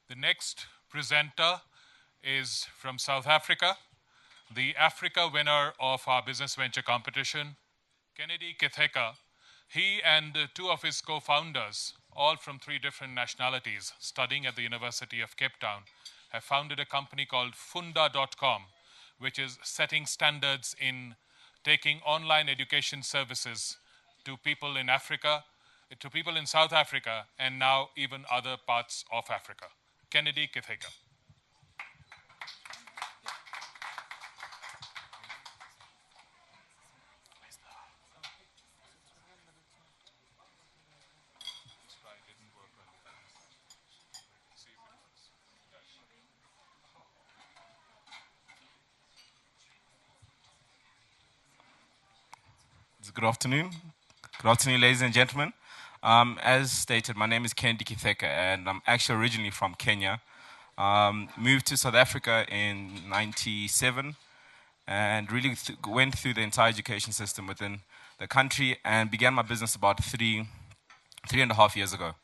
The next presenter is from South Africa, the Africa winner of our business venture competition, Kitheka. He and two of his co-founders, all from three different nationalities, studying at the University of Cape Town, have founded a company called Funda.com, which is setting standards in taking online education services to people in Africa, to people in South Africa, and now even other parts of Africa. Kitheka. Good afternoon. Good afternoon, ladies and gentlemen. As stated, my name is Kitheka, and I'm actually originally from Kenya. Moved to South Africa in '97, and really went through the entire education system within the country, and began my business about three and a half years ago.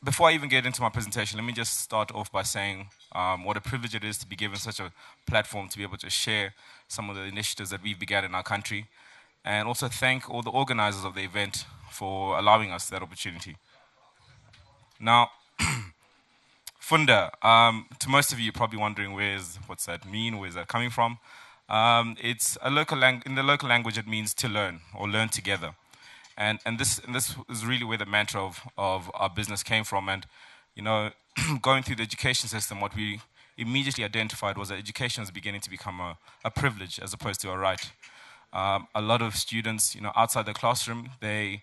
Before I even get into my presentation, let me just start off by saying what a privilege it is to be given such a platform to be able to share some of the initiatives that we've begun in our country, and also thank all the organizers of the event for allowing us that opportunity. Now, Funda, to most of you, you're probably wondering what's that mean, where's that coming from? It's a in the local language, it means to learn or learn together. And this is really where the mantra of our business came from. And, you know, going through the education system, what we immediately identified was that education was beginning to become a privilege as opposed to a right. A lot of students, you know, outside the classroom, they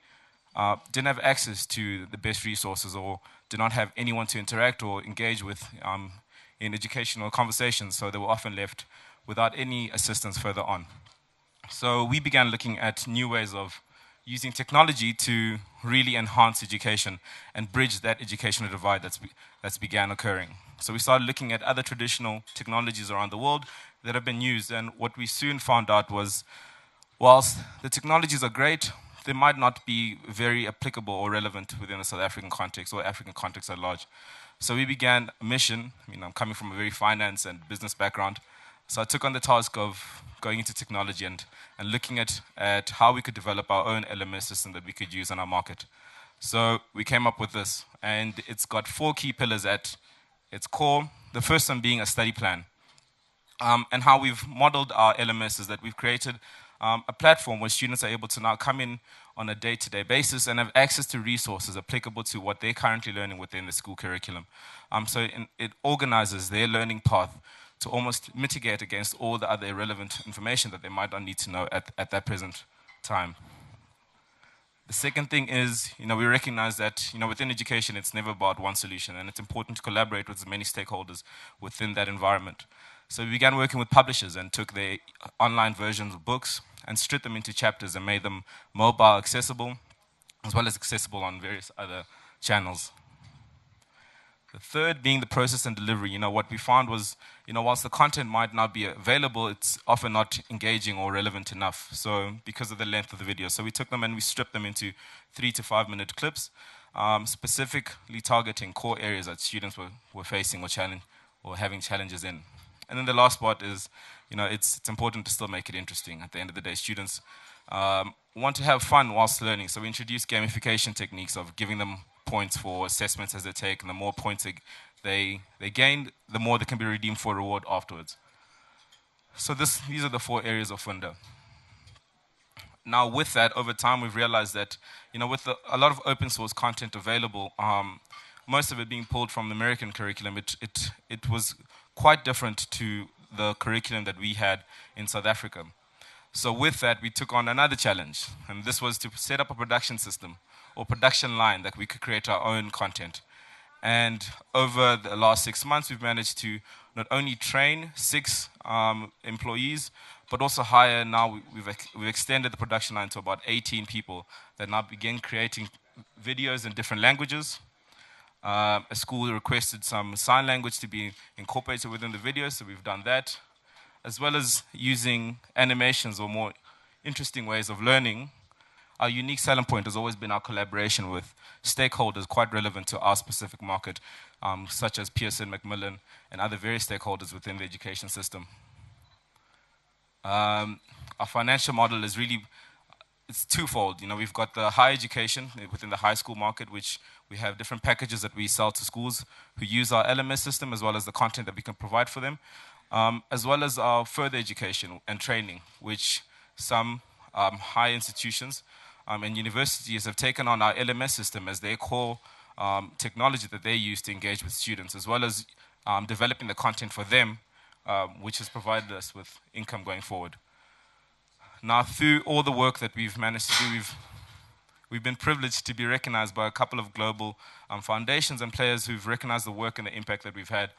didn't have access to the best resources or did not have anyone to interact or engage with in educational conversations, so they were often left without any assistance further on. So we began looking at new ways of using technology to really enhance education and bridge that educational divide that's began occurring. So we started looking at other traditional technologies around the world that have been used, and what we soon found out was, whilst the technologies are great, they might not be very applicable or relevant within the South African context or African context at large. So we began a mission. I'm coming from a very finance and business background, so I took on the task of going into technology and looking at how we could develop our own LMS system that we could use in our market. So we came up with this, and it's got 4 key pillars at its core. The first one being a study plan. And how we've modeled our LMS is that we've created a platform where students are able to now come in on a day-to-day basis and have access to resources applicable to what they're currently learning within the school curriculum. So it organizes their learning path to almost mitigate against all the other irrelevant information that they might not need to know at that present time. The second thing is, we recognize that, within education, it's never about one solution, and it's important to collaborate with as many stakeholders within that environment. So we began working with publishers and took their online versions of books and stripped them into chapters and made them mobile accessible, as well as accessible on various other channels. The third being the process and delivery. What we found was, whilst the content might not be available, it's often not engaging or relevant enough. So because of the length of the video. So we took them and we stripped them into 3 to 5 minute clips, specifically targeting core areas that students were facing or having challenges in. And then the last part is, it's important to still make it interesting. At the end of the day, students want to have fun whilst learning. So we introduced gamification techniques of giving them points for assessments as they take, and the more points they gain, the more they can be redeemed for a reward afterwards. So these are the 4 areas of Funda. Now with that, over time, we've realized that, with a lot of open source content available, most of it being pulled from the American curriculum, it was quite different to the curriculum that we had in South Africa. So with that, we took on another challenge, and this was to set up a production system or production line that we could create our own content. And over the last 6 months, we've managed to not only train 6 employees, but also hire now, we've extended the production line to about 18 people that now begin creating videos in different languages. A school requested some sign language to be incorporated within the video, so we've done that, as well as using animations or more interesting ways of learning our unique selling point has always been our collaboration with stakeholders quite relevant to our specific market, such as Pearson, Macmillan, and other various stakeholders within the education system. Our financial model is really, it's twofold. You know, we've got the higher education within the high school market, which we have different packages that we sell to schools who use our LMS system, as well as the content that we can provide for them, as well as our further education and training, which some high institutions and universities have taken on our LMS system as their core technology that they use to engage with students, as well as developing the content for them, which has provided us with income going forward. Now, through all the work that we've managed to do, we've been privileged to be recognized by a couple of global foundations and players who've recognized the work and the impact that we've had.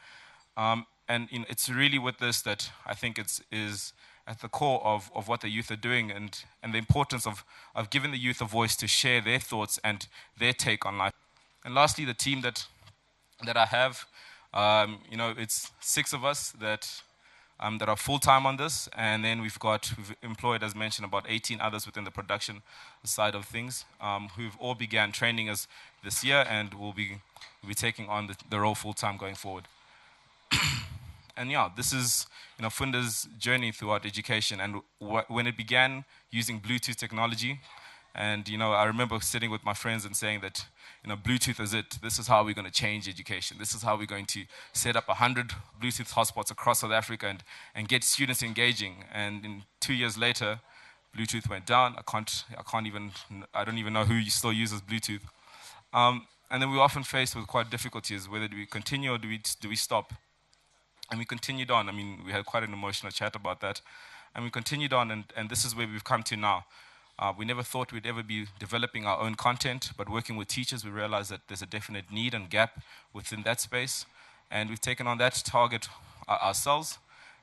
And it's really with this that I think is at the core of what the youth are doing, and the importance of giving the youth a voice to share their thoughts and their take on life. And lastly, the team that I have, it's 6 of us that are full-time on this, and then we've employed, as mentioned, about 18 others within the production side of things, who've all began training us this year and will be taking on the role full-time going forward. And yeah, this is Funda's journey throughout education, and when it began using Bluetooth technology, and I remember sitting with my friends and saying that Bluetooth is it. This is how we're going to change education. This is how we're going to set up 100 Bluetooth hotspots across South Africa and get students engaging. And 2 years later, Bluetooth went down. I don't even know who still uses Bluetooth. And then we were often faced with quite difficulties. Whether do we continue or do we stop? And we continued on. I mean, we had quite an emotional chat about that. And we continued on, and this is where we've come to now. We never thought we'd ever be developing our own content, but working with teachers, we realized that there's a definite need and gap within that space. And we've taken on that target ourselves.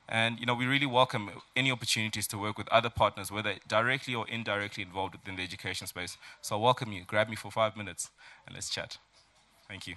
And we really welcome any opportunities to work with other partners, whether directly or indirectly involved within the education space. So I welcome you. Grab me for 5 minutes and let's chat. Thank you.